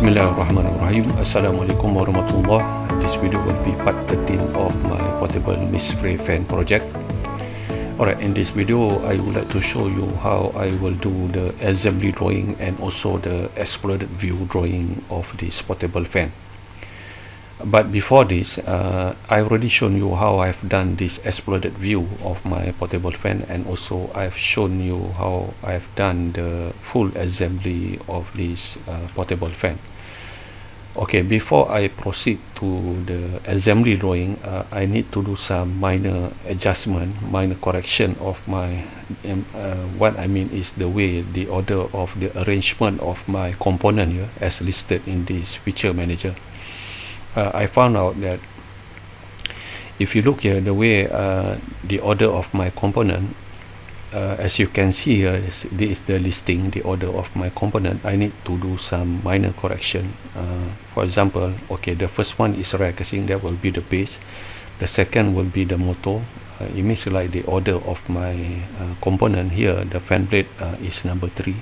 Bismillahirrahmanirrahim. Assalamualaikum warahmatullahi. This video will be part 13 of my portable mist spray fan project. Alright, in this video I would like to show you how I will do the assembly drawing and also the exploded view drawing of this portable fan. But before this, I already shown you how I've done this exploded view of my portable fan, and also I've shown you how I've done the full assembly of this portable fan. Okay, before I proceed to the assembly drawing, I need to do some minor adjustment, minor correction of my what I mean is the way, the order of the arrangement of my component here as listed in this feature manager. I found out that if you look here, the way the order of my component, as you can see here, this is the listing, the order of my component. I need to do some minor correction. For example, okay, the first one is rear casing, that will be the base. The second will be the motor. It means like the order of my component here, the fan blade is number 3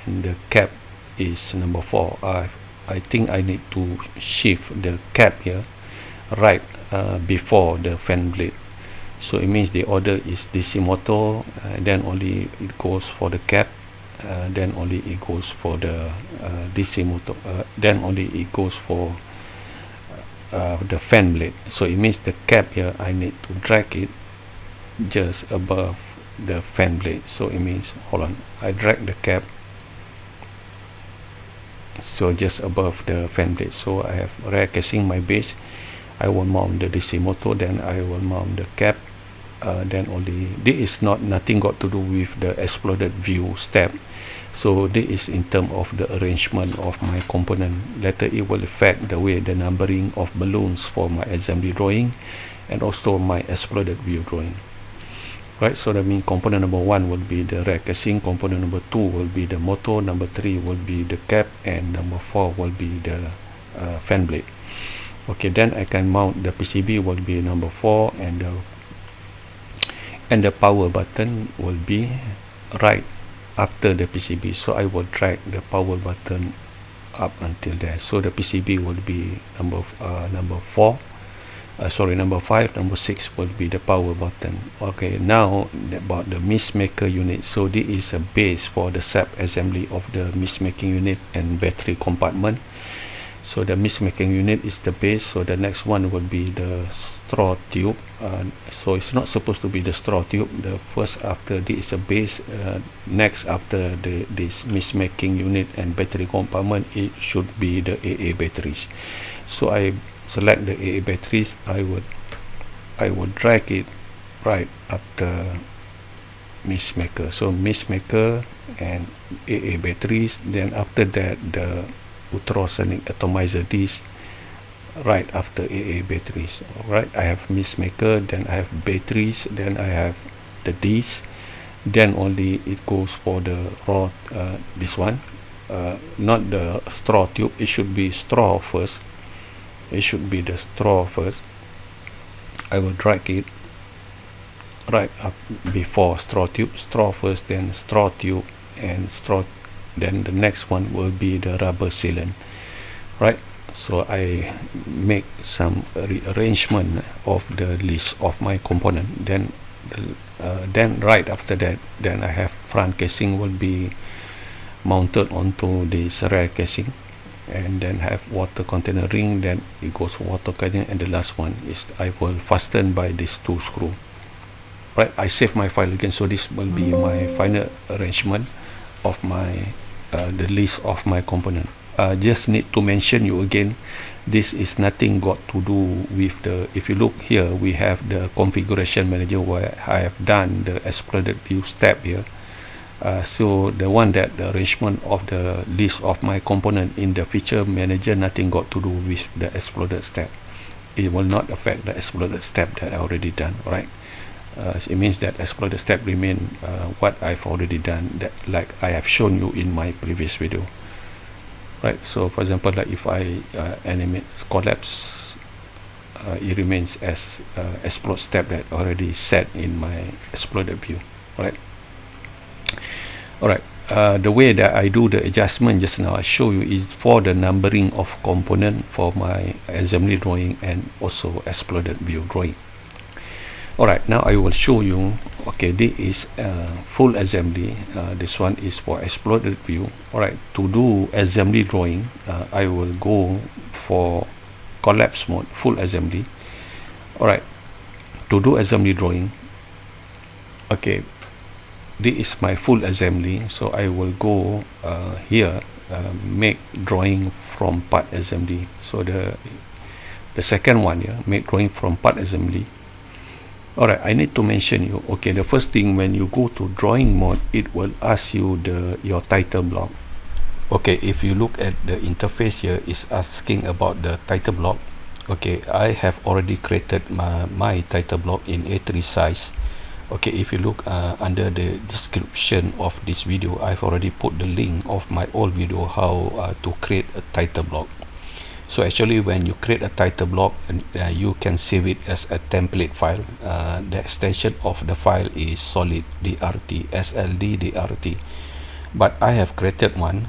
and the cap is number 4. I think I need to shift the cap here right before the fan blade. So it means the order is DC motor, then only it goes for the cap, then only it goes for the DC motor, then only it goes for the fan blade. So it means the cap here I need to drag it just above the fan blade. So it means, hold on, I drag the cap so just above the fan blade. So I have rear casing my base, I will mount the DC motor, then I will mount the cap, then only this is nothing got to do with the exploded view step. So this is in terms of the arrangement of my component. Later it will affect the way the numbering of balloons for my assembly drawing and also my exploded view drawing. Right, so that means component number 1 will be the rear casing, component number 2 will be the motor, number 3 will be the cap, and number 4 will be the fan blade. Okay, then I can mount the PCB will be number 4, and the power button will be right after the PCB. So I will drag the power button up until there. So the PCB will be number 5, number 6 will be the power button. Okay, now about the mist maker unit. So this is a base for the sub assembly of the mist making unit and battery compartment. So the mist making unit is the base. So the next one will be the straw tube. So it's not supposed to be the straw tube. The first after this is a base, next after this mist making unit and battery compartment, it should be the AA batteries. So I select the AA batteries. I would drag it right after mist maker. So mist maker and AA batteries, then after that the ultrasonic atomizer disc right after AA batteries. Alright, I have mist maker, then I have batteries, then I have the disc, then only it goes for the raw this one, not the straw tube. It should be straw first. It should be the straw first. I will drag it right up before straw tube. Straw first, then straw tube, and straw. Then the next one will be the rubber sealant. Right. So I make some rearrangement of the list of my component. Then right after that, then I have front casing will be mounted onto this rear casing, and then have water container ring, then it goes for water container, and the last one is I will fasten by these 2 screw. Right, I save my file again. So this will be my final arrangement of my the list of my component. Just need to mention you again, this is nothing got to do with the, if you look here, we have the configuration manager where I have done the exploded view step here. So the one that the arrangement of the list of my component in the feature manager, nothing got to do with the exploded step. It will not affect the exploded step that I already done. Right, it means that exploded step remain what I've already done, that like I have shown you in my previous video. Right, so for example, like if I animate collapse, it remains as explode step that already set in my exploded view. Right. Alright, the way that I do the adjustment just now I show you is for the numbering of component for my assembly drawing and also exploded view drawing. Alright, now I will show you. Okay, this is full assembly. This one is for exploded view. Alright, to do assembly drawing, I will go for collapse mode, full assembly. Alright, to do assembly drawing, okay, this is my full assembly, so I will go here, make drawing from part assembly. So the second one here, make drawing from part assembly. Alright, I need to mention you, okay, the first thing when you go to drawing mode, it will ask you your title block. Okay, if you look at the interface here, it's asking about the title block. Okay, I have already created my title block in A3 size. Okay, if you look under the description of this video, I've already put the link of my old video how to create a title block. So actually when you create a title block, you can save it as a template file. The extension of the file is SolidDRT, SLDDRT. But I have created one,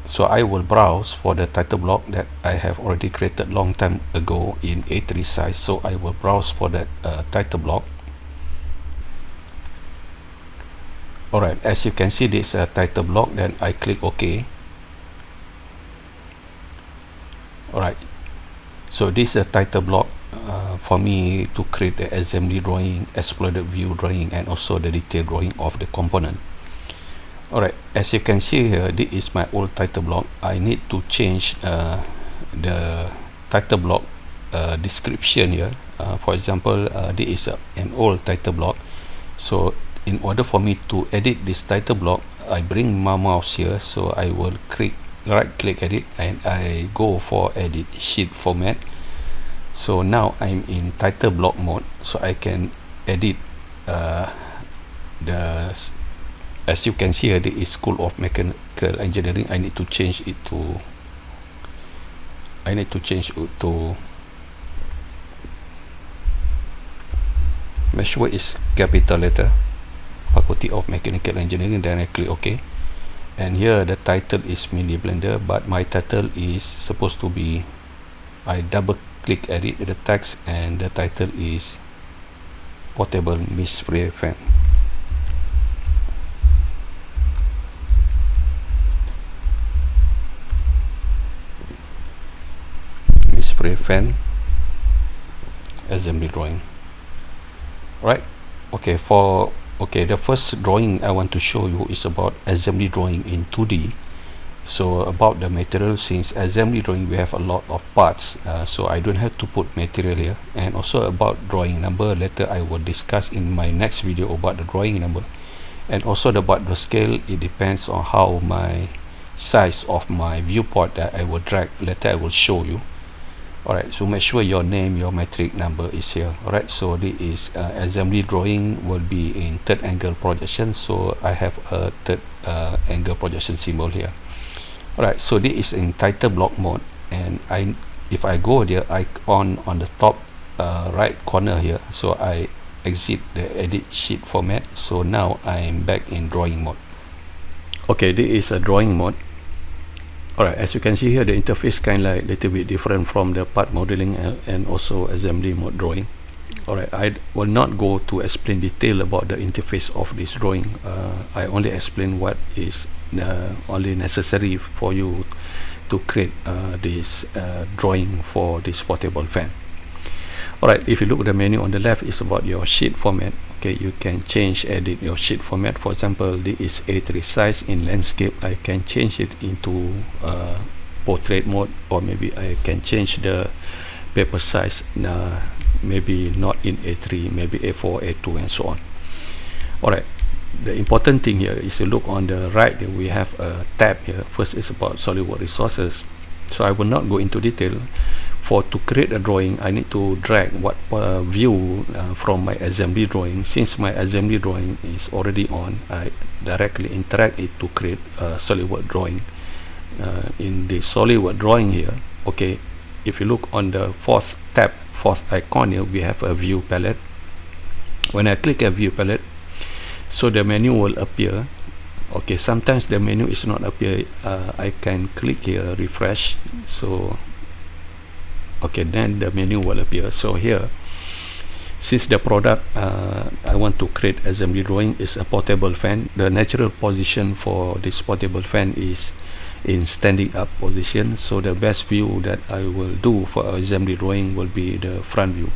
so I will browse for the title block that I have already created long time ago in A3 size. So I will browse for that title block. Alright, as you can see this title block, then I click OK. Alright, so this is a title block for me to create the assembly drawing, exploded view drawing, and also the detail drawing of the component. Alright, as you can see here, this is my old title block. I need to change the title block description here. For example, this is an old title block. So in order for me to edit this title block, I bring my mouse here, so I will right click edit and I go for edit sheet format. So now I'm in title block mode, so I can edit as you can see here, the is School of Mechanical Engineering. I need to change it to make sure it's capital letter, Faculty of Mechanical Engineering. Then I click OK, and here the title is Mini Blender, but my title is supposed to be, I double click edit the text, and the title is Portable Mist Spray Fan. Mist Spray Fan assembly drawing. Right, okay, the first drawing I want to show you is about assembly drawing in 2D. So about the material, since assembly drawing we have a lot of parts, so I don't have to put material here. And also about drawing number, later I will discuss in my next video about the drawing number. And also about the scale, it depends on how my size of my viewport that I will drag. Later I will show you. Alright, so make sure your name, your metric number is here. Alright, so this is assembly drawing will be in third angle projection, so I have a third angle projection symbol here. Alright, so this is in title block mode, and if I go there, on the top right corner here, so I exit the edit sheet format. So now I'm back in drawing mode. Okay, this is a drawing mode. Alright, as you can see here, the interface kind of like little bit different from the part modeling and also assembly mode drawing. Alright, I will not go to explain detail about the interface of this drawing. I only explain what is only necessary for you to create this drawing for this portable fan. Alright, if you look at the menu on the left, it's about your sheet format. Okay, you can edit your sheet format. For example, this is A3 size in landscape. I can change it into portrait mode, or maybe I can change the paper size, maybe not in A3, maybe A4, A2, and so on. Alright, the important thing here is to look on the right. We have a tab here. First is about SolidWorks resources, so I will not go into detail. To create a drawing, I need to drag what view from my assembly drawing. Since my assembly drawing is already on, I directly interact it to create a SolidWorks drawing. In the SolidWorks drawing here, okay, if you look on the fourth icon here, we have a view palette. When I click a view palette, so the menu will appear. Okay, sometimes the menu is not appear. I can click here, refresh. So okay, then the menu will appear. So here, since the product I want to create assembly drawing is a portable fan, the natural position for this portable fan is in standing up position. So the best view that I will do for assembly drawing will be the front view.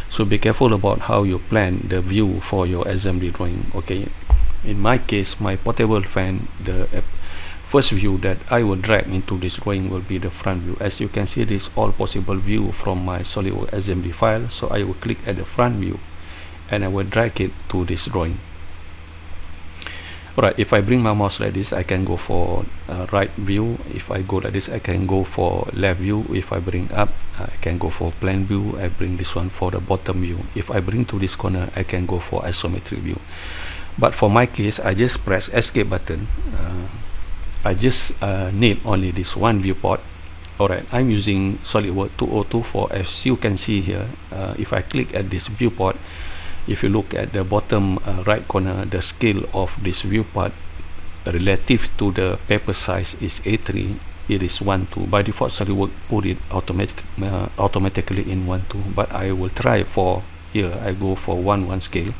So be careful about how you plan the view for your assembly drawing. Okay, in my case, my portable fan, the first view that I will drag into this drawing will be the front view. As you can see, this all possible view from my SolidWorks assembly file. So I will click at the front view and I will drag it to this drawing. Alright, if I bring my mouse like this, I can go for right view. If I go like this, I can go for left view. If I bring up, I can go for plan view. I bring this one for the bottom view. If I bring to this corner, I can go for isometric view. But for my case, I just press escape button. I just need only this one viewport. Alright, I'm using SolidWorks 2024. As you can see here, if I click at this viewport, if you look at the bottom right corner, the scale of this viewport relative to the paper size is A3. It is 1:2. By default, SolidWorks put it automatically in 1:2. But I will try for here. I go for 1:1 scale.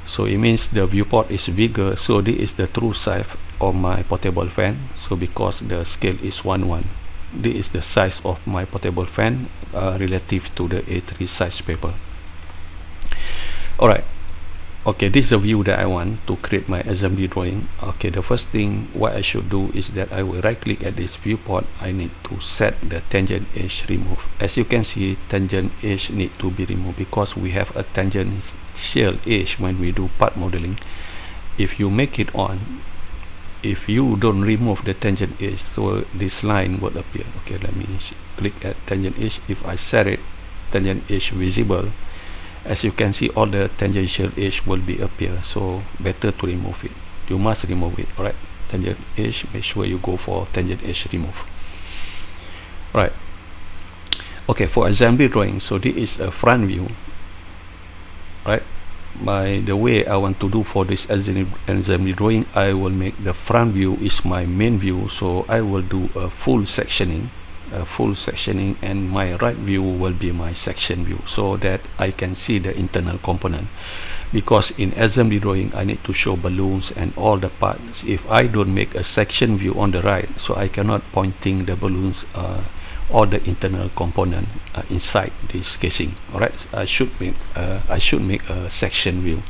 So it means the viewport is bigger. So this is the true size of my portable fan. So because the scale is 1:1, this is the size of my portable fan relative to the A3 size paper. Alright, okay, this is the view that I want to create my assembly drawing. Okay, the first thing what I should do is that I will right click at this viewport. I need to set the tangent edge remove. As you can see, tangent edge need to be removed because we have a tangential edge when we do part modeling. If you make it on, if you don't remove the tangent edge, so this line will appear. Okay, let me click at tangent edge. If I set it tangent edge visible, as you can see, all the tangential edge will be appear. So better to remove it. You must remove it. Alright, tangent edge, make sure you go for tangent edge remove. Right. Okay, for assembly drawing, so this is a front view. Right. By the way I want to do for this assembly drawing, I will make the front view is my main view. So I will do a full sectioning, and my right view will be my section view, so that I can see the internal component. Because in assembly drawing, I need to show balloons and all the parts. If I don't make a section view on the right, so I cannot pointing the balloons or the internal component inside this casing. Alright, I should make a section view.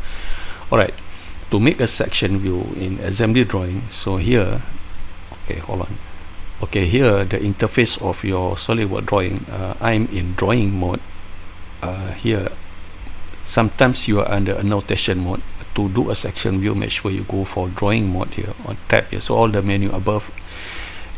Alright, to make a section view in assembly drawing, so here, okay, hold on. Okay, here the interface of your SolidWorks drawing, I'm in drawing mode. Here sometimes you are under annotation mode. To do a section view, make sure you go for drawing mode here on tab here. So all the menu above,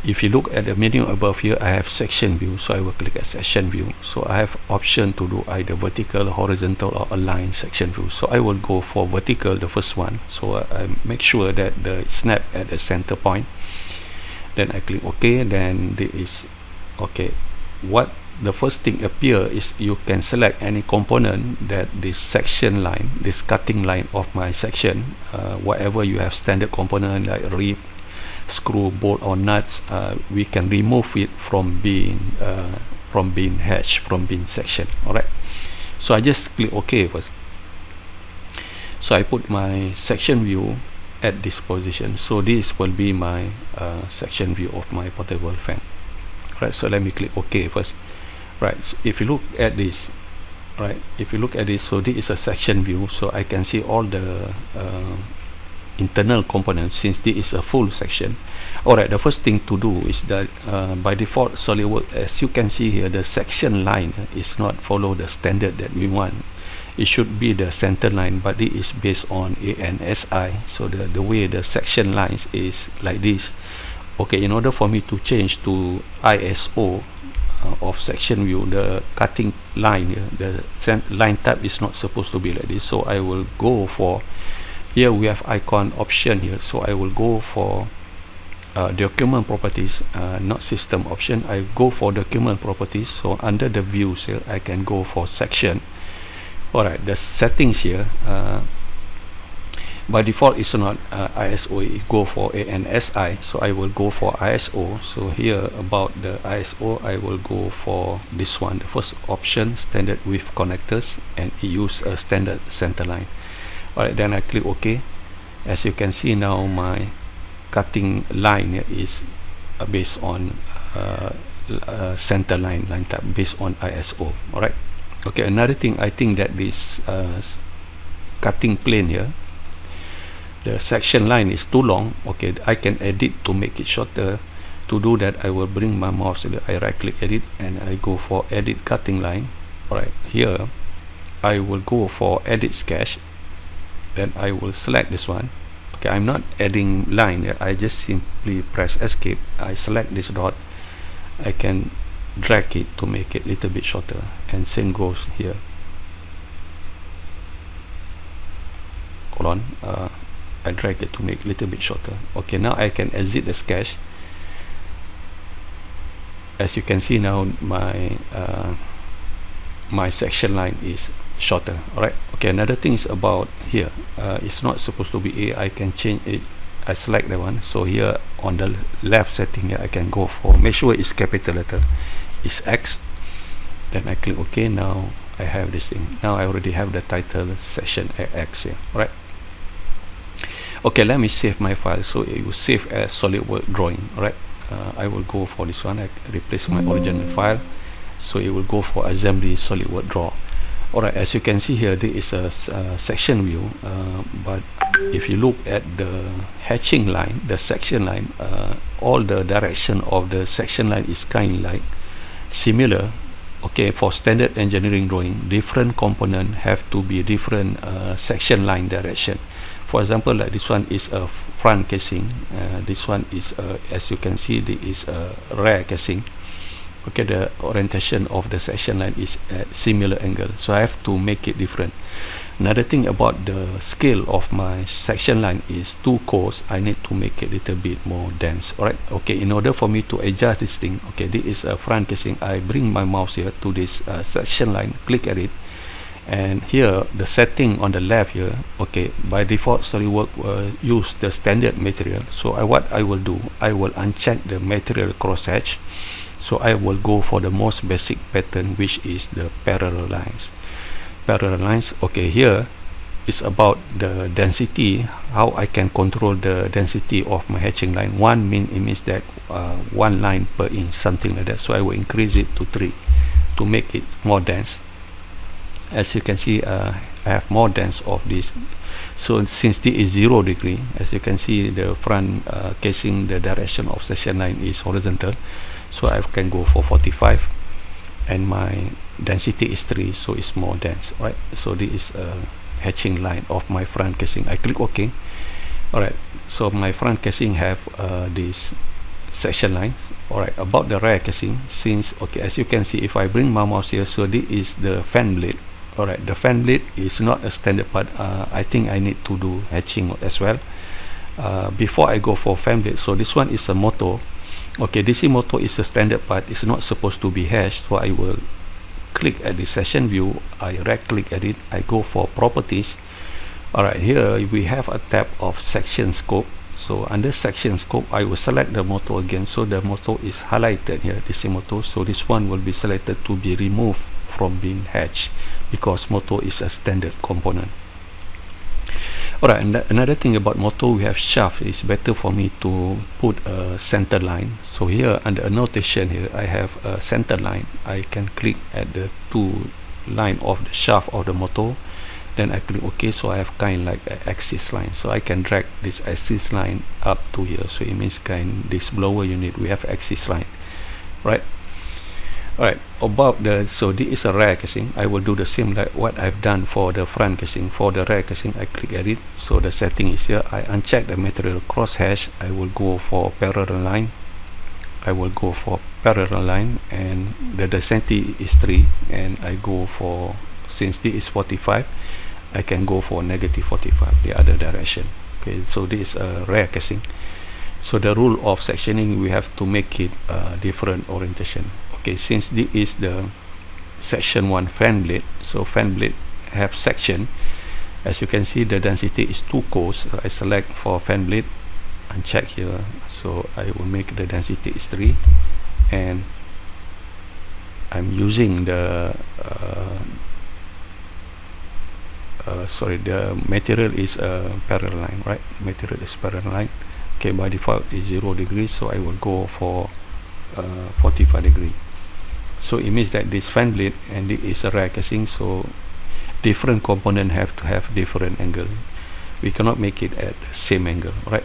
if you look at the menu above here, I have section view, so I will click at section view. So I have option to do either vertical, horizontal, or align section view. So I will go for vertical, the first one. So I make sure that the snap at the center point. Then I click OK. Then there is okay. What the first thing appear is you can select any component that this section line, this cutting line of my section, whatever you have standard component like rib, screw, bolt, or nuts, we can remove it from being hatch, from being section. Alright, so I just click OK first. So I put my section view at this position. So this will be my section view of my portable fan. Right, so let me click OK first. Right, so if you look at this, right, so this is a section view, so I can see all the internal components since this is a full section. Alright, the first thing to do is that by default SolidWorks, as you can see here, the section line is not follow the standard that we want. It should be the center line, but it is based on ANSI. So the way the section lines is like this. Okay, in order for me to change to ISO of section view, the cutting line here, the line type is not supposed to be like this. So I will go for, here we have icon option here, so I will go for document properties, not system option. I go for document properties. So under the views here, I can go for section. Alright, the settings here, by default it's not ISO, it go for ANSI, so I will go for ISO. So here about the ISO, I will go for this one, the first option, standard with connectors, and use a standard center line. Alright, then I click OK. As you can see now, my cutting line here is based on center line type based on ISO. Alright, okay, another thing, I think that this cutting plane here, the section line is too long. Okay, I can edit to make it shorter. To do that, I will bring my mouse, I right click edit, and I go for edit cutting line. Alright, here I will go for edit sketch, then I will select this one. Okay, I'm not adding line here, I just simply press escape, I select this dot, I can drag it to make it a little bit shorter, and same goes here. Hold on, I drag it to make a little bit shorter. Okay, now I can exit the sketch. As you can see now, my my section line is shorter. Alright, okay, another thing is about here, it's not supposed to be A, I can change it. I select that one, so here on the left setting here, I can go for, make sure it's capital letter, it's X, then I click OK. Now I have this thing, now I already have the title section X here. Alright, okay, let me save my file. So it will save as SolidWorks drawing. Alright, I will go for this one, I replace my original file, so it will go for assembly SolidWorks draw. Alright, as you can see here, there is a section view, but if you look at the hatching line, the section line, all the direction of the section line is kind of like similar. Okay, for standard engineering drawing, different component have to be different section line direction. For example, like this one is a front casing, this one is as you can see, there is a rear casing. Okay, the orientation of the section line is at similar angle, so I have to make it different. Another thing about the scale of my section line is too coarse, I need to make it a little bit more dense. Alright, okay, in order for me to adjust this thing, okay, this is a front casing, I bring my mouse here to this section line, click at it, and here the setting on the left here, okay, by default SolidWorks use the standard material. So what I will do, I will uncheck the material crosshatch. So I will go for the most basic pattern, which is the parallel lines. Parallel lines, okay, here is about the density, how I can control the density of my hatching line. One it means that one line per inch, something like that. So I will increase it to 3 to make it more dense. As you can see, I have more dense of this. So since this is 0 degree, as you can see, the front casing, the direction of section line is horizontal. So I can go for 45, and my density is 3, so it's more dense. Right, so this is a hatching line of my front casing. I click OK. Alright, so my front casing have this section line. Alright, about the rear casing, since, okay, as you can see, if I bring my mouse here, so this is the fan blade. Alright, the fan blade is not a standard part. I think I need to do hatching as well before I go for fan blade. So this one is a motor. Okay, DC motor is a standard part, it's not supposed to be hashed. So I will click at the section view, I right click at it, I go for properties. Alright, here we have a tab of section scope. So under section scope, I will select the motor again, so the motor is highlighted here, DC motor. So this one will be selected to be removed from being hatched, because motor is a standard component. Alright, and another thing about motor, we have shaft. It's better for me to put a center line. So here under annotation here, I have a center line. I can click at the 2 line of the shaft of the motor, then I click OK. So I have kind of like an axis line, so I can drag this axis line up to here. So it means this blower unit, we have axis line, right? Alright, about the, so this is a rear casing. I will do the same like what I've done for the front casing. For the rear casing, I click at it, so the setting is here. I uncheck the material crosshatch, I will go for parallel line, I will go for parallel line, and the density is 3, and I go for, since this is 45, I can go for negative 45, the other direction. Okay, so this is a rear casing. So the rule of sectioning, we have to make it different orientation. Okay, since this is the section 1 fan blade, so fan blade have section, As you can see, the density is too coarse, so I select for fan blade and check here, so I will make the density is 3, and I'm using the the material is a parallel line, right? Material is parallel line. Okay, by default is 0 degrees, so I will go for 45 degree. So it means that this fan blade and it is a rear casing, so different component have to have different angle. We cannot make it at the same angle, right?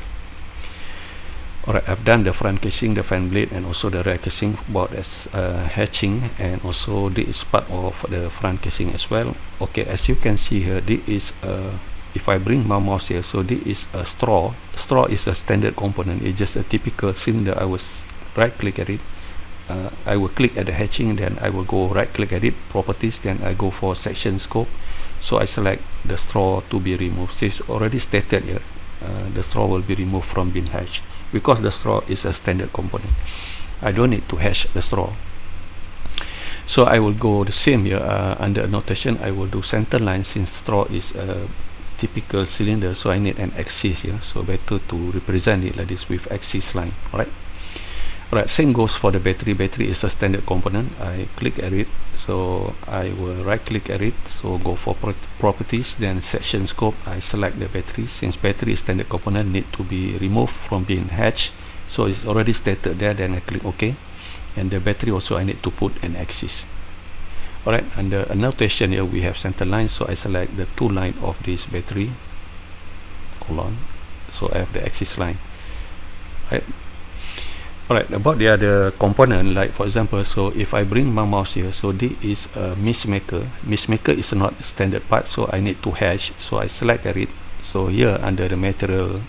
Alright, I've done the front casing, the fan blade, and also the rear casing about as hatching, and also this is part of the front casing as well. Okay, as you can see here, this is if I bring my mouse here, so this is a straw. Straw is a standard component. It's just a typical cylinder. I will right click at it. I will click at the hatching, then I will go right click at it, properties, then I go for section scope. So I select the straw to be removed. So it's already stated here, the straw will be removed from being hatched, because the straw is a standard component. I don't need to hatch the straw. So I will go the same here, under annotation I will do center line, since straw is a typical cylinder, so I need an axis here, so better to represent it like this with axis line. Alright, same goes for the battery. Battery is a standard component. I click at it, so I will right click at it, so go for properties, then section scope. I select the battery, since battery is standard component, need to be removed from being hatched, so it's already stated there. Then I click OK, and the battery also I need to put an axis. Alright, under annotation here we have center line, so I select the two line of this battery colon, so I have the axis line. Right. Alright, about the other component, like for example, so if I bring my mouse here, so this is a mist maker. Mist maker is not standard part, so I need to hatch, so I select at it. So here under the material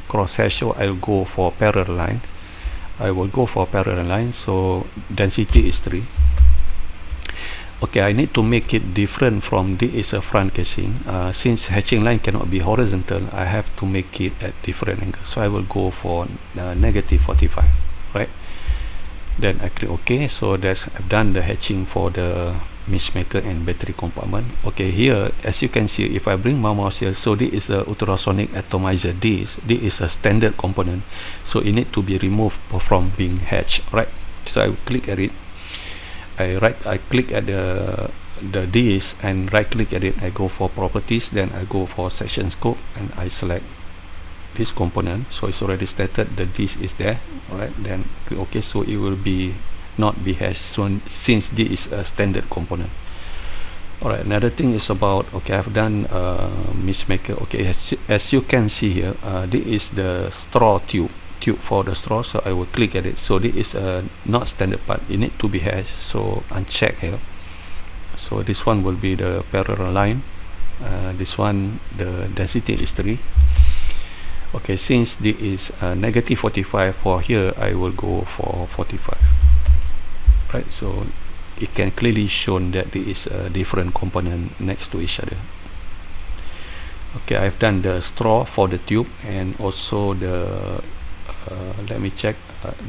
cross hatch, so I'll go for parallel line. I will go for parallel line, so density is 3. Okay, I need to make it different from this is a front casing. Since hatching line cannot be horizontal, I have to make it at different angle. So I will go for negative 45, right? Then I click OK. So that's I've done the hatching for the mist maker and battery compartment. Okay, here as you can see, if I bring my mouse here, so this is a ultrasonic atomizer. This is a standard component, so it need to be removed from being hatched, right? So I will click at it. I click at the disc and right click at it. I go for properties, then I go for section scope, and I select this component. So it's already stated the disc is there. Alright, then click OK, so it will be not be hashed, so since this is a standard component. Alright, another thing is about, okay, I've done mist maker. Okay, as you can see here, this is the straw tube for the straw, so I will click at it. So this is a not standard part, it need to be hashed, so uncheck here. So this one will be the parallel line, this one the density is 3. Okay, since this is negative 45 for here, I will go for 45, right? So it can clearly shown that there is a different component next to each other. Okay, I've done the straw for the tube, and also the let me check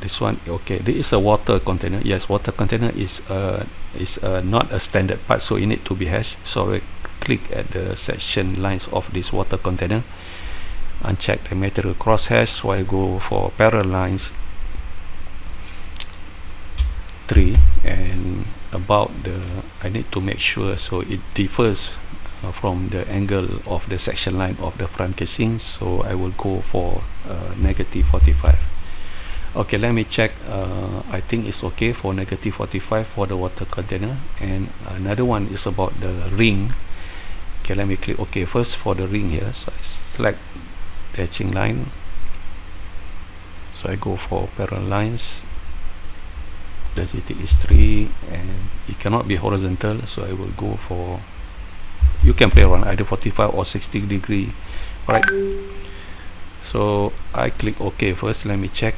this one. Okay, this is a water container. Yes, water container is not a standard part, so it need to be hashed. So I click at the section lines of this water container, uncheck the material cross hash, so I go for parallel lines 3, and about the I need to make sure so it differs from the angle of the section line of the front casing, so I will go for negative 45. Okay, let me check. I think it's okay for negative 45 for the water container. And another one is about the ring. Okay, let me click OK first for the ring here. So I select the hatching line, so I go for parallel lines. Density is 3, and it cannot be horizontal, so I will go for, you can play around either 45 or 60 degree. Alright, so I click OK first. Let me check.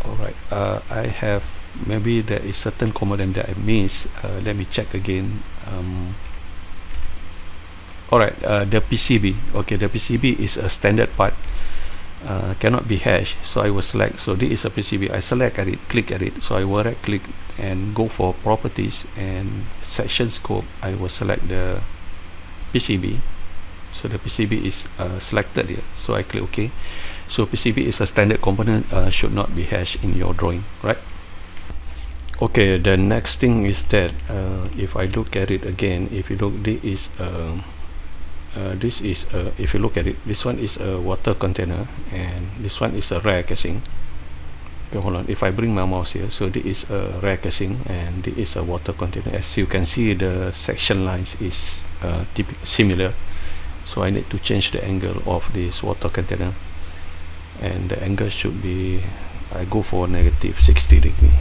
Alright, I have, maybe there is certain component that I missed. Let me check again. Alright, the PCB. Okay, the PCB is a standard part, cannot be hashed, so I will select. So this is a PCB. I select at it, click at it, so I will right click and go for properties and section scope, I will select the PCB. So the PCB is selected here, so I click OK. So PCB is a standard component, should not be hashed in your drawing, right? Okay, the next thing is that if I look at it again, if you look, this is if you look at it, this one is a water container and this one is a rear casing. Okay, hold on, if I bring my mouse here, so this is a rear casing and this is a water container. As you can see, the section lines is similar, so I need to change the angle of this water container, and the angle should be, I go for -60 degree.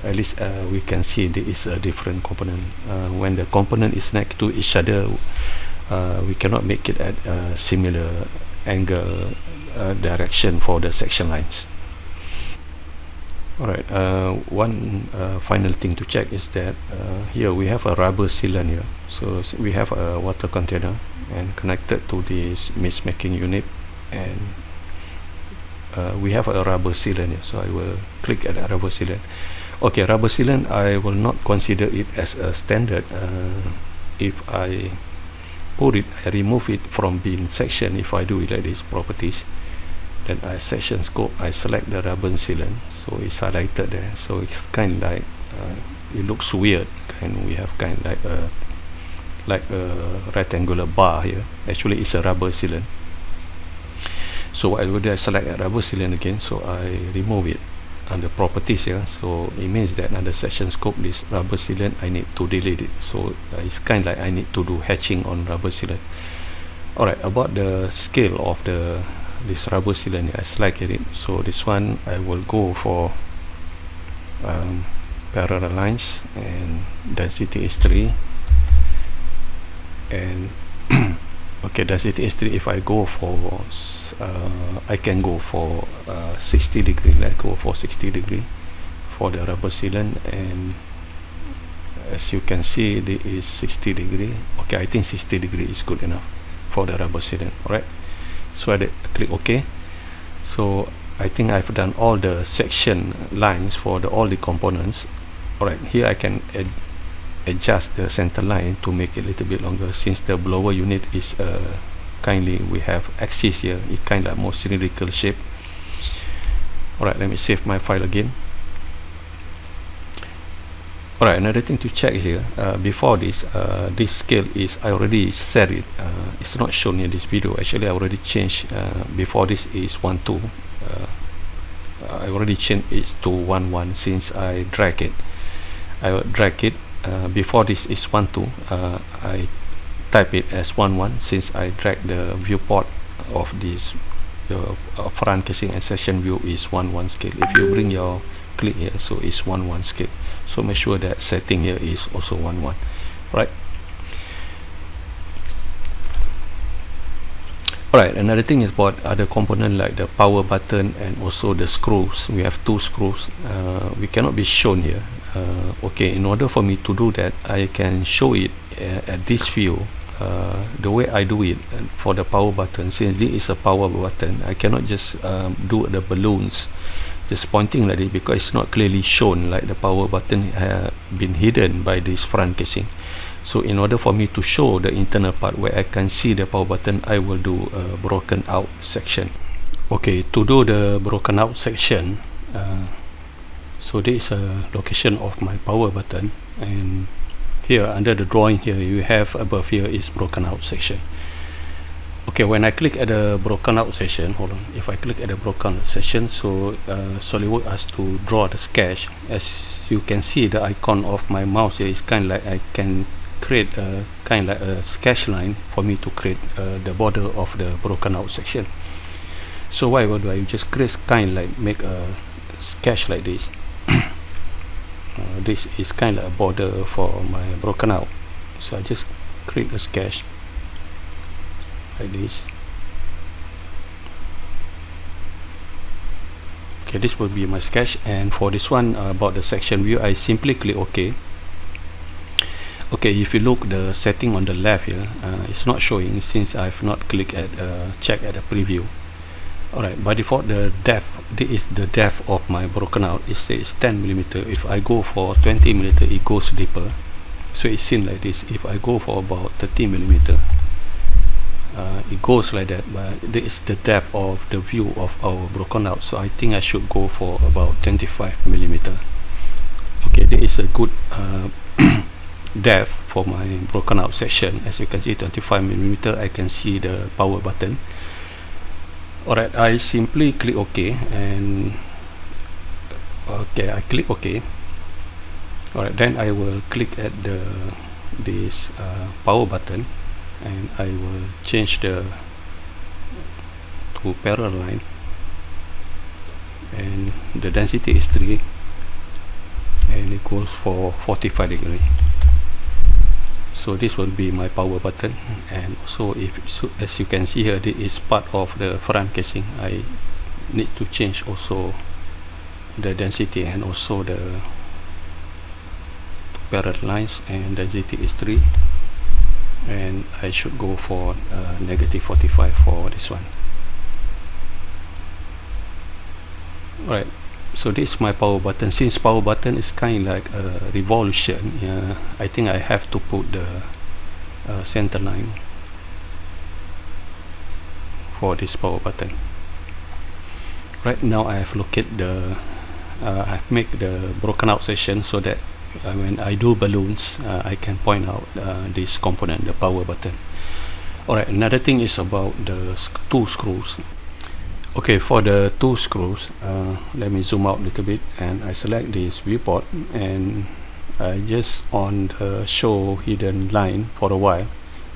At least we can see there is a different component. When the component is next to each other, we cannot make it at a similar angle direction for the section lines. Alright, one final thing to check is that here we have a rubber sealant here. So we have a water container and connected to this mist making unit, and we have a rubber sealant here. So I will click at the rubber sealant. Okay, rubber sealant, I will not consider it as a standard. If I put it, I remove it from being section. If I do it like this, properties, then I section scope, I select the rubber sealant, so it's highlighted there. So it's kind of like it looks weird, and we have kind of like a rectangular bar here. Actually it's a rubber sealant. So what I will do, I select a rubber sealant again, so I remove it under properties here. So it means that under section scope, this rubber sealant, I need to delete it. So it's kind of like I need to do hatching on rubber sealant. Alright, about the scale of this rubber sealant, I selected it. So this one I will go for parallel lines, and density is 3, and okay, density is 3. If I go for I can go for 60 degree. Let's go for 60 degree for the rubber sealant, and as you can see, this is 60 degree. Okay, I think 60 degree is good enough for the rubber sealant. Alright, so I click OK. So I think I've done all the section lines for all the components. Alright, here I can adjust the center line to make it a little bit longer, since the blower unit is kindly, we have axis here, it kind of more cylindrical shape. Alright, let me save my file again. Alright, another thing to check here, before this scale is, I already set it, it's not shown in this video. Actually I already changed, before this is 1:2, I already changed it to 1:1 since I drag it. Before this is 1:2, I type it as 1:1 since I drag the viewport of this, the front casing and section view is 1:1 scale. If you bring your click here, so it's 1:1 scale. So make sure that setting here is also 1:1, right? Alright, another thing is about other component like the power button and also the screws. We have 2 screws. We cannot be shown here. Okay, in order for me to do that, I can show it at this view. The way I do it for the power button, since this is a power button, I cannot just do the balloons just pointing like this, because it's not clearly shown, like the power button has been hidden by this front casing. So in order for me to show the internal part where I can see the power button, I will do a broken out section. Okay, to do the broken out section, so this is a location of my power button, and here under the drawing here you have above here is broken out section. Okay, when I click at the broken out section, hold on, if I click at the broken out section, so SolidWorks has to draw the sketch. As you can see, the icon of my mouse here is kind of like I can create a kind of like a sketch line for me to create the border of the broken out section. So what I do, I just create kind of like make a sketch like this. This is kind of a border for my broken out, so I just create a sketch like this. Okay, this will be my sketch, and for this one about the section view, I simply click OK. Okay, if you look the setting on the left here, it's not showing since I've not clicked at check at the preview. Alright, by default the depth, this is the depth of my broken out. It says 10 millimeter. If I go for 20 millimeter, it goes deeper. So it's seen like this. If I go for about 30 millimeter, it goes like that. But this is the depth of the view of our broken out. So I think I should go for about 25 millimeter. Okay, there is a good depth for my broken out section. As you can see, 25 millimeter. I can see the power button. Alright, I simply click OK, and okay, I click OK. Alright, then I will click at this power button, and I will change to parallel line, and the density is 3, and it goes for 45 degree. So this will be my power button. And also, as you can see here, this is part of the front casing. I need to change also the density and also the parallel lines, and density is 3, and I should go for negative 45 for this one. Alright, so this is my power button. Since power button is kind of like a revolution, I think I have to put the center line for this power button. Right now I have located the I make the broken out section, so that when I do balloons, I can point out this component, the power button. Alright, another thing is about the two screws. Okay, for the two screws, let me zoom out a little bit, and I select this viewport, and I just on the show hidden line for a while,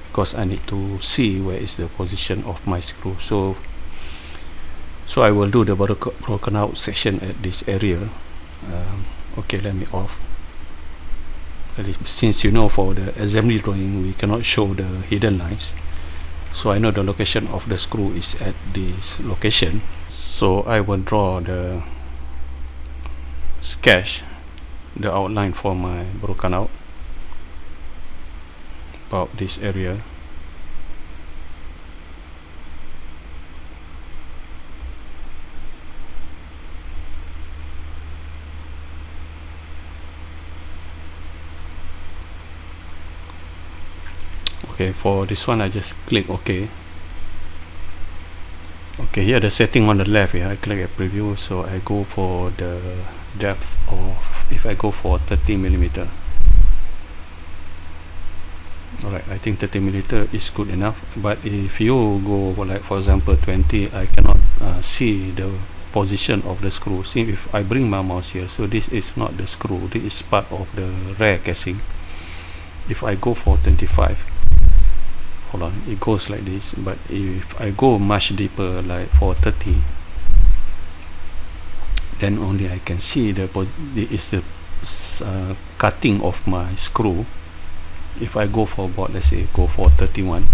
because I need to see where is the position of my screw. So I will do the broken out section at this area. Okay, let me off. Since you know, for the assembly drawing we cannot show the hidden lines, so I know the location of the screw is at this location. So I will draw the sketch, the outline for my broken out, about this area. Okay, for this one I just click OK. Okay, here the setting on the left here, I click at preview, so I go for the depth of, if I go for 30 millimeter. Alright, I think 30 millimeter is good enough, but if you go for, like for example 20, I cannot see the position of the screw. See, if I bring my mouse here, so this is not the screw, this is part of the rear casing. If I go for 25, hold on, it goes like this. But if I go much deeper, like for 30, then only I can see the cutting of my screw. If I go for about, let's say, go for 31,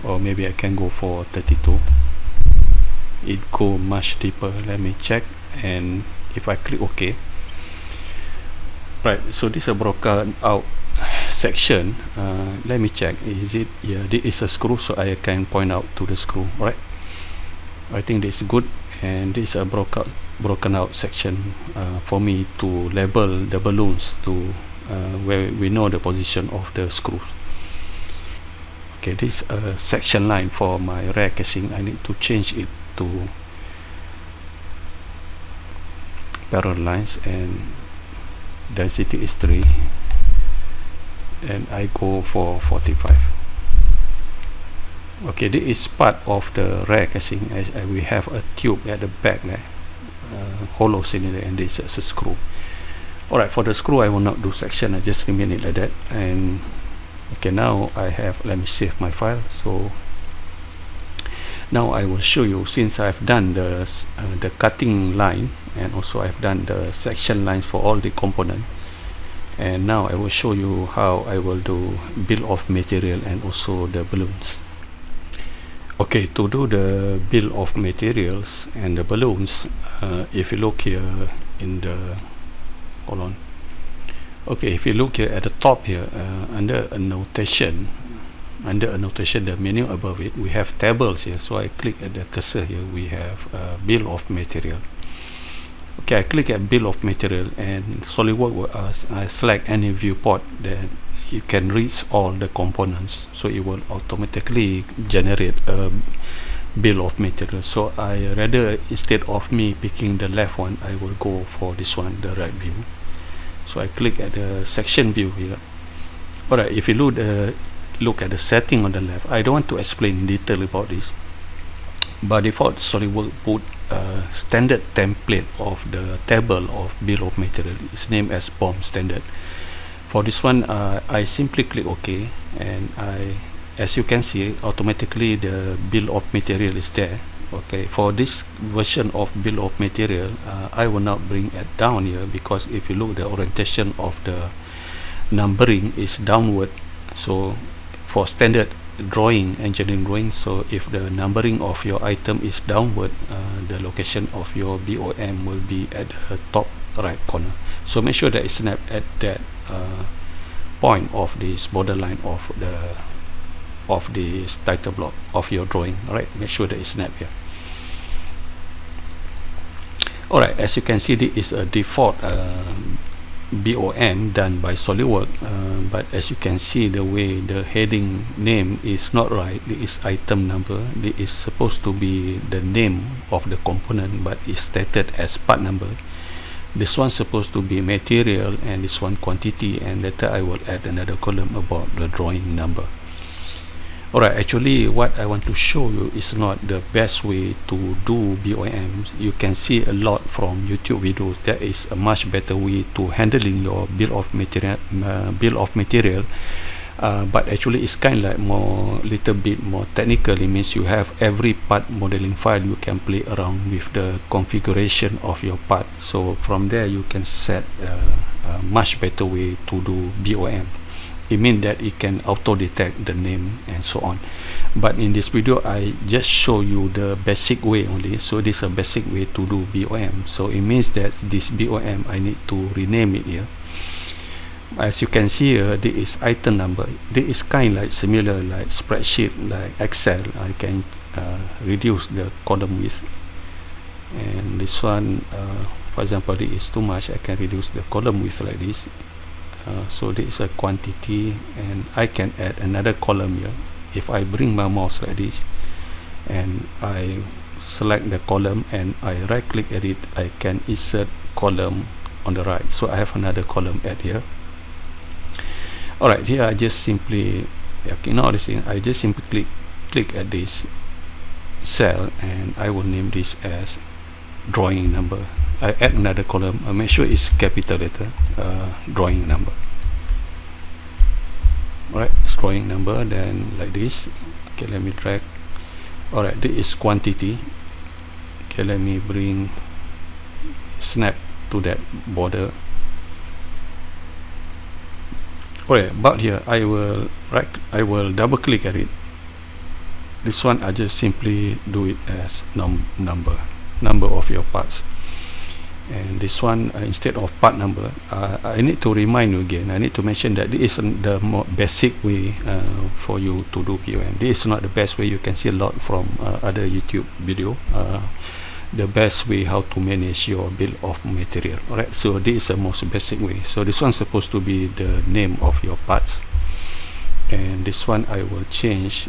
or maybe I can go for 32, it go much deeper. Let me check, and if I click OK, right, so this is a broken out section. Let me check, is it, yeah, this is a screw, so I can point out to the screw. Right, I think this is good, and this is a broken out section for me to label the balloons to where we know the position of the screws. Okay, this is a section line for my rear casing. I need to change it to parallel lines, and density is 3, and I go for 45. Okay, this is part of the rear casing. We have a tube at the back there, hollow cylinder, and this is a screw. Alright, for the screw I will not do section, I just remain it like that. And okay, now I have, let me save my file. So now I will show you, since I've done the cutting line, and also I've done the section lines for all the components, and now I will show you how I will do bill of material and also the balloons. Okay, to do the bill of materials and the balloons, if you look here in the, hold on, okay, if you look here at the top here, under a notation, under annotation, the menu above it, we have tables here. So I click at the cursor here, we have bill of material. Okay, I click at bill of material, and SolidWorks will I select any viewport that you can reach all the components, so it will automatically generate a bill of material. So I rather, instead of me picking the left one, I will go for this one, the right view. So I click at the section view here. Alright, if you look at the setting on the left, I don't want to explain in detail about this. By default, SolidWorks put a standard template of the table of bill of material. It's named as BOM standard. For this one, I simply click OK, and as you can see, automatically the bill of material is there. Okay, for this version of bill of material, I will not bring it down here, because if you look, the orientation of the numbering is downward. So for standard drawing, engineering drawing, so if the numbering of your item is downward, the location of your BOM will be at the top right corner. So make sure that it's snap at that point of this borderline of this title block of your drawing. Alright, make sure that it's snap here. Alright, as you can see, this is a default BOM done by SolidWorks, but as you can see, the way the heading name is not right. This is item number. This is supposed to be the name of the component, but it's stated as part number. This one's supposed to be material, and this one quantity, and later I will add another column about the drawing number. Alright, actually what I want to show you is not the best way to do BOMs. You can see a lot from YouTube videos. There is a much better way to handling your bill of material, but actually it's kind of like little bit more technical. It means you have every part modeling file. You can play around with the configuration of your part, so from there you can set a much better way to do BOM. It means that it can auto detect the name and so on. But in this video, I just show you the basic way only. So this is a basic way to do BOM. So it means that this BOM, I need to rename it here. As you can see here, this is item number. This is kind of like similar like spreadsheet, like Excel. I can reduce the column width, and this one, for example, this is too much. I can reduce the column width like this. So this is a quantity, and I can add another column here. If I bring my mouse like this and I select the column and I right click at it, I can insert column on the right, so I have another column add here. Alright, here I just simply ignore this thing. I just simply click at this cell, and I will name this as drawing number. I add another column. I make sure it's capital letter, drawing number. Alright, it's drawing number, then like this. Okay, let me drag. Alright, this is quantity. Okay, let me bring snap to that border. Alright, about here, I will double click at it. This one I just simply do it as number of your parts. And this one, instead of part number, I need to remind you again. I need to mention that this is the more basic way for you to do BOM. This is not the best way. You can see a lot from other YouTube video. The best way how to manage your bill of material. Alright, so this is the most basic way. So this one's supposed to be the name of your parts, and this one I will change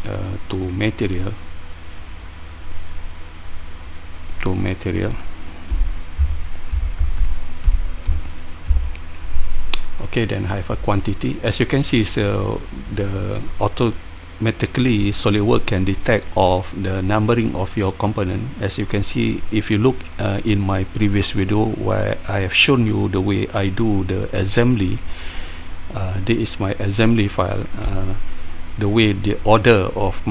to material. Okay, then I have a quantity. As you can see, so the automatically SolidWorks can detect of the numbering of your component. As you can see, if you look in my previous video where I have shown you the way I do the assembly, this is my assembly file. The way the order of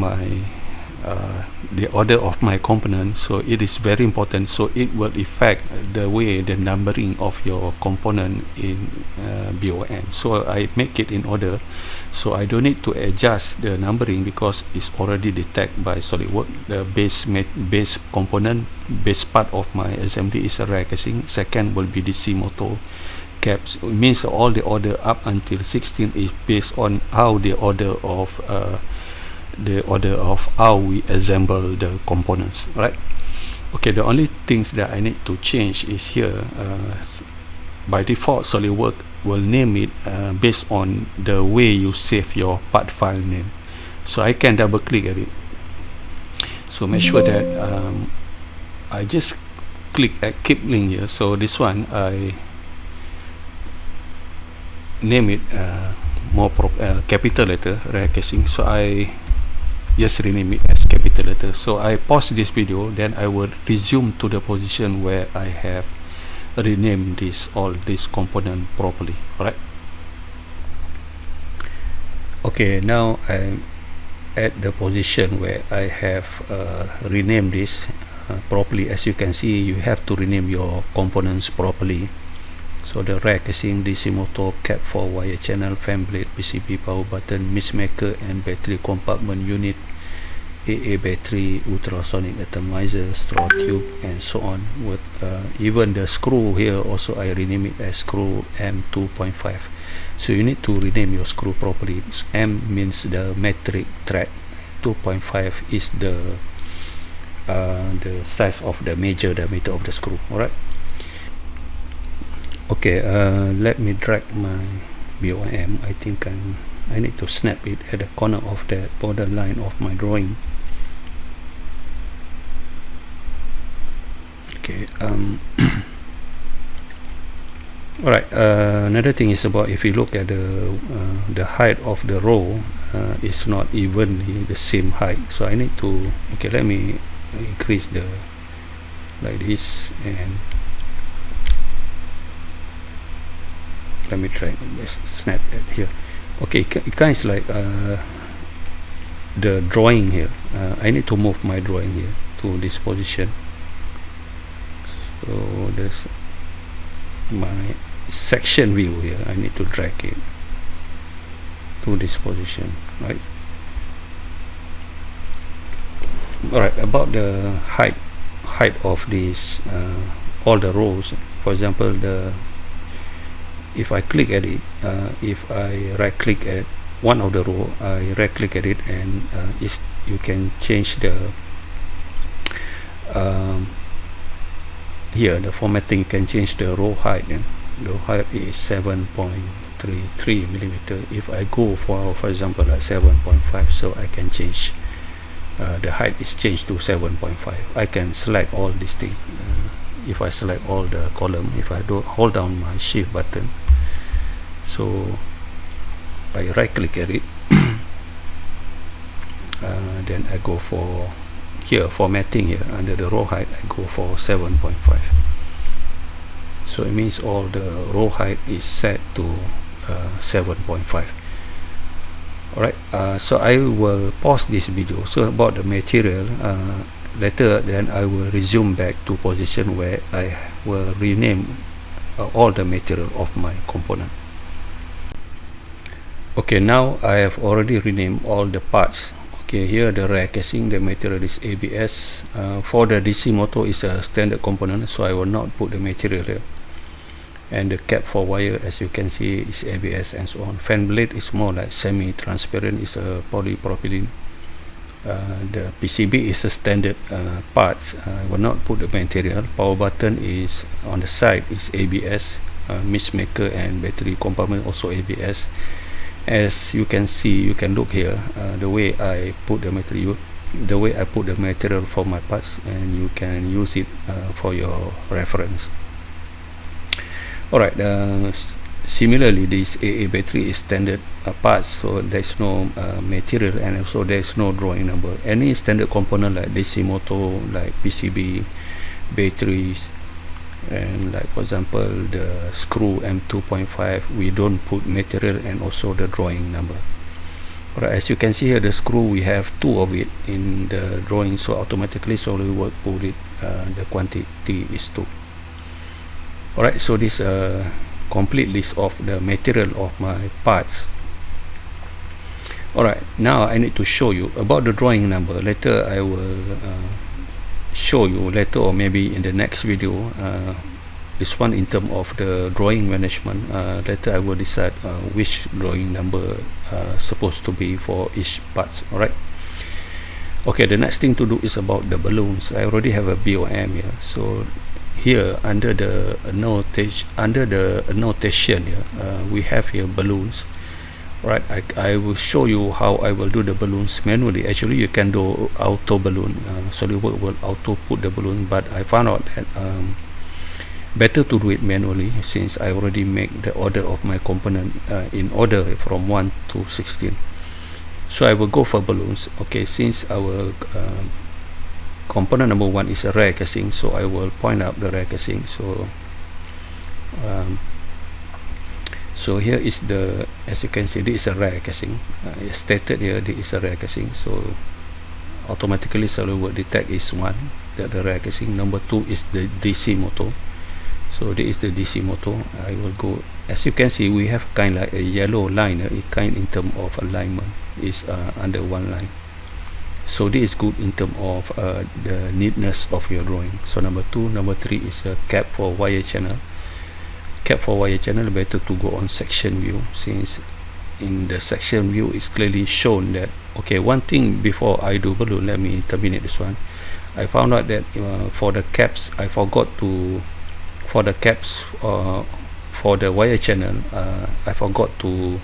my component, so it is very important. So it will affect the way the numbering of your component in BOM. So I make it in order, so I don't need to adjust the numbering because it's already detected by SolidWorks. The base component, base part of my assembly is a rear casing. Second will be the DC motor caps. It means all the order up until 16 is based on how the order of the order of how we assemble the components, right? Okay, the only things that I need to change is here. By default, SolidWorks will name it based on the way you save your part file name. So I can double click at it. So make sure that I just click at keep link here. So this one I name it more capital letter, rare casing. So I just rename it as capital letter. So I pause this video, then I will resume to the position where I have renamed all this component properly. Alright. Okay, now I'm at the position where I have renamed this properly. As you can see, you have to rename your components properly. So the rack casing, DC motor, cap 4 wire channel, fan blade, PCB, power button, mist maker and battery compartment unit, AA battery, ultrasonic atomizer, straw tube, and so on. With even the screw here also I rename it as screw M2.5. So you need to rename your screw properly. M means the metric thread, 2.5 is the size of the major diameter of the screw. Alright. Okay, let me drag my BOM. I think I need to snap it at the corner of the borderline of my drawing. Okay. Alright, another thing is about, if you look at the height of the row, it's not evenly the same height. So I need to, okay, let me increase the like this, and let me try, let's snap that here. Okay, it kind of like the drawing here. I need to move my drawing here to this position. So there's my section view here. I need to drag it to this position, right? Alright, about the height of this all the rows. For example, if I click at it, if I right click at one of the row, I right click at it, and you can change the here the formatting. You can change the row height, and the height is 7.33 millimeter. If I go for example like 7.5, so I can change the height is changed to 7.5. I can select all these things. If I select all the column, if I do hold down my shift button, so I right click at it, then I go for here formatting here under the row height, I go for 7.5. So it means all the row height is set to 7.5. Alright, so I will pause this video. So about the material, later then I will resume back to position where I will rename all the material of my component. Okay, now I have already renamed all the parts. Okay, here the rear casing, the material is ABS. For the DC motor is a standard component, so I will not put the material here. And the cap for wire, as you can see, is ABS and so on. Fan blade is more like semi-transparent, is a polypropylene. The PCB is a standard parts. I will not put the material. Power button is on the side is ABS. Mist maker and battery compartment also ABS. As you can see, you can look here, the way I put the material, for my parts, and you can use it for your reference. Alright, similarly this AA battery is standard parts, so there's no material, and also there's no drawing number. Any standard component like DC motor, like PCB, batteries, and like for example the screw M2.5, we don't put material and also the drawing number. Alright, as you can see here, the screw, we have two of it in the drawing, so automatically SolidWorks put it, the quantity is 2. Alright, so this complete list of the material of my parts. Alright, now I need to show you about the drawing number. Later I will show you later, or maybe in the next video, this one in terms of the drawing management. Later I will decide which drawing number supposed to be for each parts. Alright, Okay, the next thing to do is about the balloons. I already have a BOM here. So here under the annotation here, we have here balloons. Right, I will show you how I will do the balloons manually. Actually, you can do auto balloon. SolidWorks will auto put the balloon, but I found out that better to do it manually, since I already make the order of my component in order from 1 to 16. So I will go for balloons. Okay, since our component number 1 is a rear casing, so I will point out the rear casing. So here is the, as you can see, this is a rear casing. It's stated here this is a rear casing, so automatically SolidWorks detect is 1, that the rear casing. Number 2 is the DC motor. So this is the DC motor. I will go, as you can see, we have kind of like a yellow line. It kind in terms of alignment is under one line. So this is good in terms of the neatness of your drawing. So number 2, number 3 is a cap for wire channel. Cap for wire channel, better to go on section view, since in the section view is clearly shown that, okay, one thing before I do balloon, let me terminate this one. I found out that for the caps, I forgot to, for the caps for the wire channel, I forgot to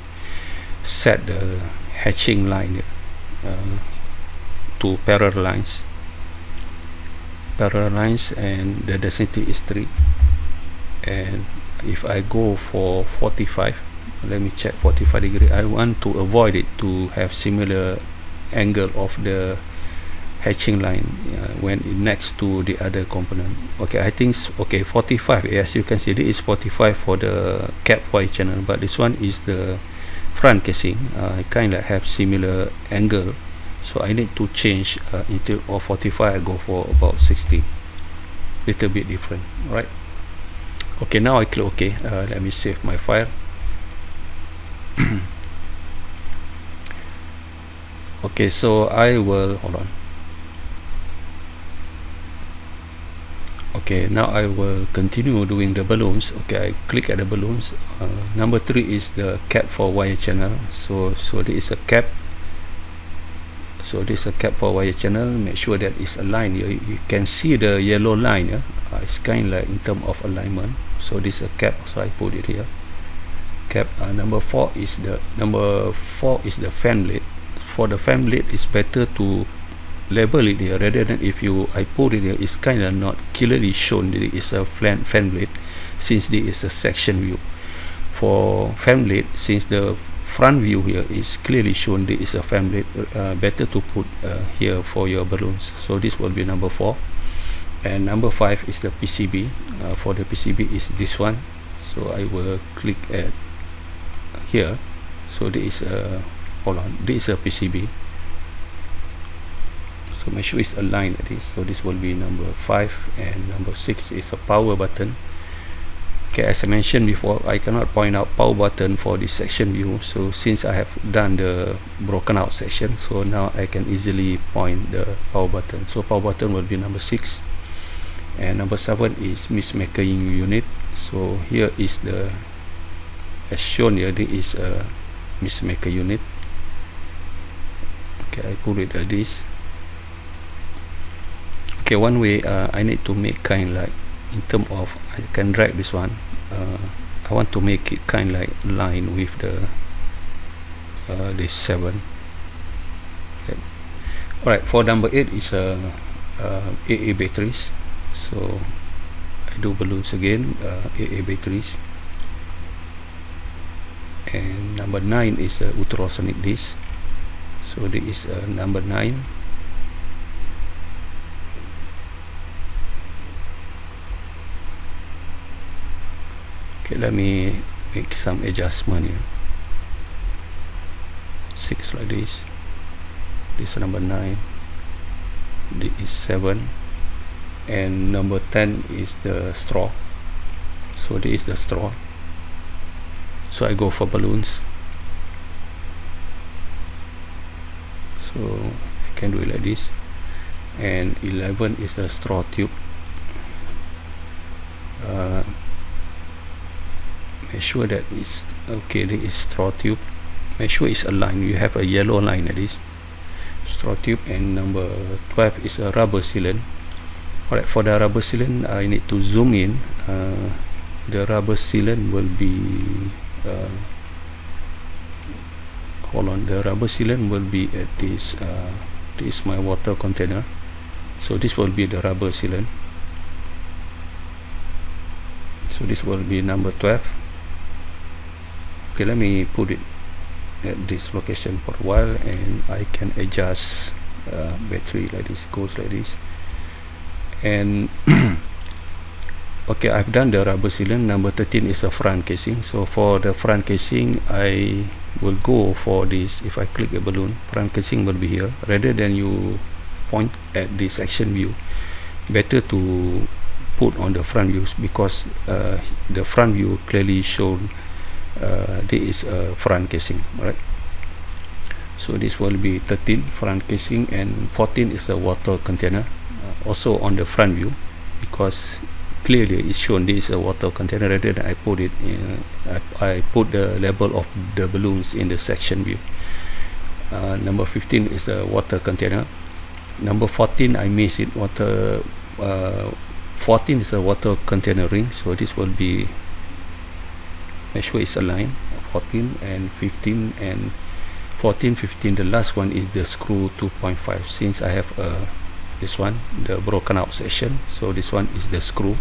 set the hatching line to parallel lines, and the density is 3. And if I go for 45, let me check 45 degree, I want to avoid it to have similar angle of the hatching line when next to the other component. Okay, I think okay, 45, as you can see, this is 45 for the cap wire channel, but this one is the front casing. I kind of have similar angle, so I need to change into of 45. I go for about 60, little bit different, right? Okay, now I click OK. Let me save my file. Okay, so I will, hold on. Okay, now I will continue doing the balloons. Okay, I click at the balloons. Number 3 is the cap for wire channel. So this is a cap. So this is a cap for wire channel. Make sure that it's aligned. You can see the yellow line. It's kind of like in terms of alignment. So this is a cap. So I put it here. Cap. Number 4 is the fan blade. For the fan blade, it's better to label it here rather than if I put it here. It's kind of not clearly shown that it is a fan blade, since this is a section view. For fan blade, since the front view here is clearly shown there is a fan blade, better to put here for your balloons. So this will be number 4. And number 5 is the PCB. For the PCB is this one. So I will click at here. So there is a, hold on, this is a PCB. So make sure it's aligned at this. So this will be number 5, and number 6 is a power button. Okay, as I mentioned before, I cannot point out power button for this section view. So since I have done the broken out section, so now I can easily point the power button. So power button will be number 6. And number 7 is mismaker unit. So here is the, as shown here, there is a mismaker unit. Okay, I put it at this. Okay, one way I need to make kind like in terms of, I can drag this one. I want to make it kind like line with the this 7. Okay. Alright, for number 8 is AA batteries. So I do balloons again, AA batteries. And number 9 is ultrasonic disc. So this is number 9. Okay, let me make some adjustment here. 6 like this. This is number 9. This is 7. And number 10 is the straw. So this is the straw. So I go for balloons. So I can do it like this. And 11 is the straw tube. Make sure that it's okay. This is straw tube. Make sure it's aligned. You have a yellow line at this. straw tube, and number 12 is a rubber sealant. Alright, for the rubber sealant, I need to zoom in. The rubber sealant will be hold on, the rubber sealant will be at this this is my water container, so this will be the rubber sealant. So this will be number 12. Okay, let me put it at this location for a while, and I can adjust battery like this, goes like this, and okay, I've done the rubber sealant. Number 13 is a front casing. So for the front casing, I will go for this. If I click a balloon, front casing will be here. Rather than you point at the section view, better to put on the front views, because the front view clearly shown this is a front casing, right? So this will be 13 front casing, and 14 is a water container, also on the front view, because clearly it's shown this is a water container. Rather than I put it in, I put the label of the balloons in the section view. Number 15 is the water container. Number 14 I missed it. 14 is a water container ring, so this will be, make sure it's aligned, 14 and 15, and 14, 15, the last one is the screw 2.5. Since I have this one, the broken out section, so this one is the screw,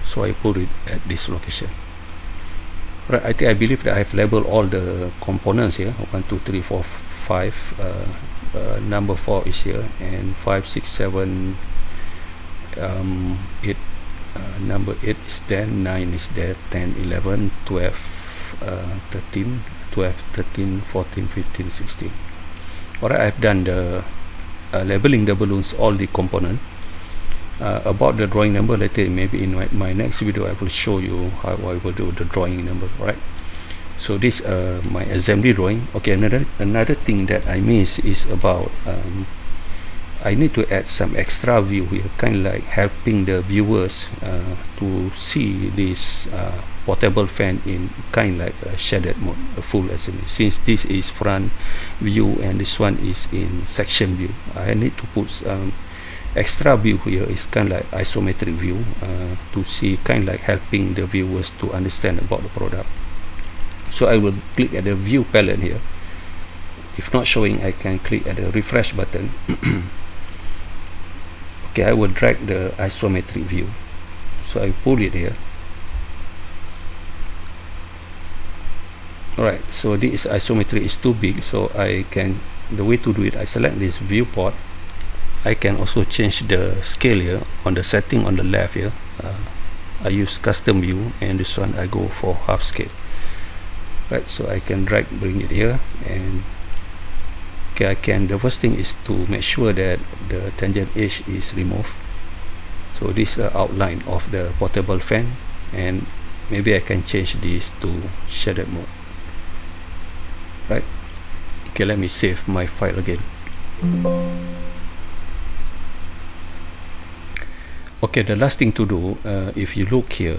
so I put it at this location. Right, I believe that I have labeled all the components here. 1, 2, 3, 4, 5. Number 4 is here, and 5, 6, 7, 8. Number 8 is there, 9 is there, 10, 11, 12, 13, 12, 13, 14, 15, 16. Alright, I've done the labeling the balloons, all the component. About the drawing number, later maybe in my next video I will show you how I will do the drawing number. Right, so this my assembly drawing. Okay, another thing that I miss is about I need to add some extra view here, kind of like helping the viewers to see this portable fan in kind of like a shaded mode, a full assembly. Since this is front view and this one is in section view, I need to put extra view here. Is kind of like isometric view to see, kind of like helping the viewers to understand about the product. So I will click at the view palette here. If not showing, I can click at the refresh button. Okay, I will drag the isometric view, so I pull it here. Alright, so this isometry is too big, so I can, the way to do it, I select this viewport. I can also change the scale here on the setting on the left here. I use custom view, and this one I go for half scale. Right, so I can drag, bring it here, and okay, I can, the first thing is to make sure that the tangent edge is removed. So this is the outline of the portable fan, and maybe I can change this to shaded mode. Right, okay, let me save my file again. Okay, the last thing to do, if you look here,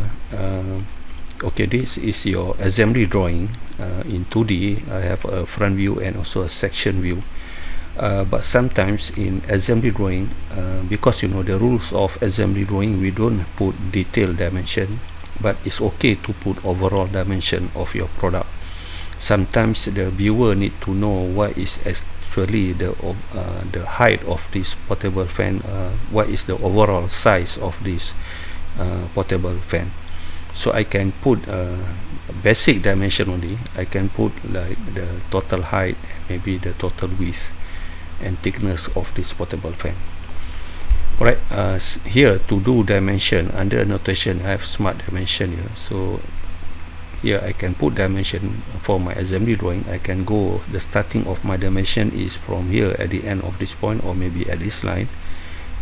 okay, this is your assembly drawing in 2D. I have a front view and also a section view, but sometimes in assembly drawing, because you know the rules of assembly drawing, we don't put detailed dimension, but it's okay to put overall dimension of your product. Sometimes the viewer need to know what is actually the height of this portable fan, what is the overall size of this portable fan. So I can put basic dimension only. I can put like the total height, maybe the total width and thickness of this portable fan. Alright, here to do dimension, under annotation I have smart dimension here. So here I can put dimension for my assembly drawing. I can go, the starting of my dimension is from here at the end of this point, or maybe at this line,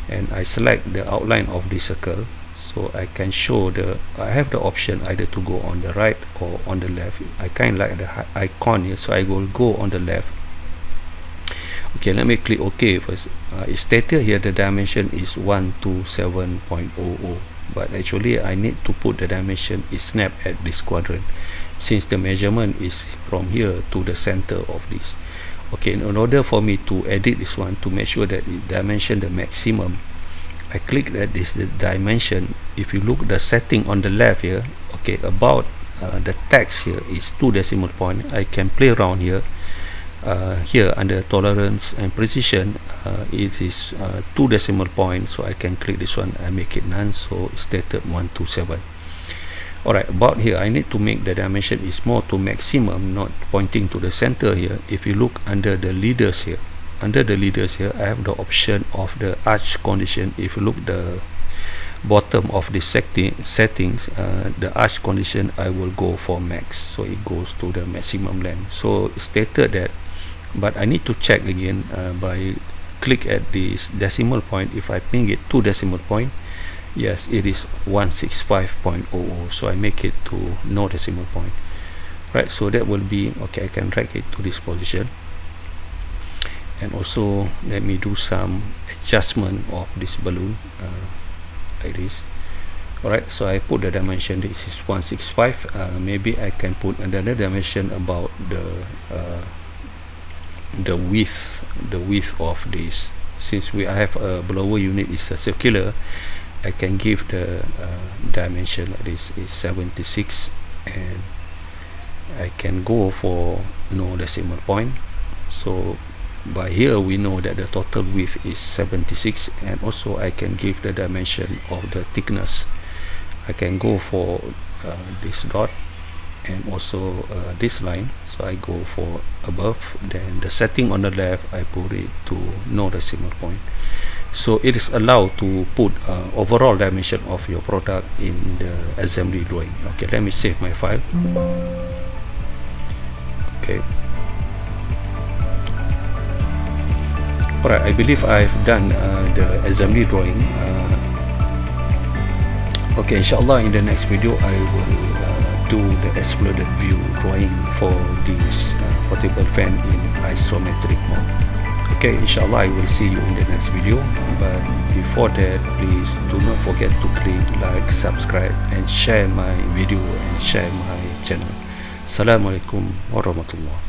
and I select the outline of the circle. So I can show I have the option either to go on the right or on the left. I kind of like the icon here, so I will go on the left. Okay, let me click OK first. It's stated here the dimension is 127.00, but actually I need to put the dimension is snap at this quadrant, since the measurement is from here to the center of this. Okay, in order for me to edit this one, to make sure that it dimension the maximum, I click that this the dimension. If you look the setting on the left here, okay, about the text here is 2 decimal point. I can play around here. Here under tolerance and precision, it is 2 decimal point, so I can click this one. I make it none, so it's stated 127. Alright, about here I need to make the dimension is more to maximum, not pointing to the center here. If you look under the leaders here, I have the option of the arch condition. If you look the bottom of the settings, the arch condition, I will go for max, so it goes to the maximum length. So it's stated that, but I need to check again by click at this decimal point. If I ping it 2 decimal point, yes, it is 165.00, so I make it to no decimal point, right? So that will be okay. I can drag it to this position, and also let me do some adjustment of this balloon like this. Alright, so I put the dimension, this is 165. Maybe I can put another dimension about the width of this. Since I have a blower unit is a circular, I can give the dimension like this is 76, and I can go for no decimal point. So by here we know that the total width is 76, and also I can give the dimension of the thickness. I can go for this dot and also this line, so I go for above. Then the setting on the left, I put it to no decimal point. So it is allowed to put overall dimension of your product in the assembly drawing. Okay, let me save my file. Okay. Alright, I believe I've done the assembly drawing. Okay, inshallah in the next video I will do the exploded view drawing for this portable fan in isometric mode. Okay, inshallah I will see you in the next video, but before that, please do not forget to click like, subscribe and share my video and share my channel. Assalamualaikum warahmatullahi.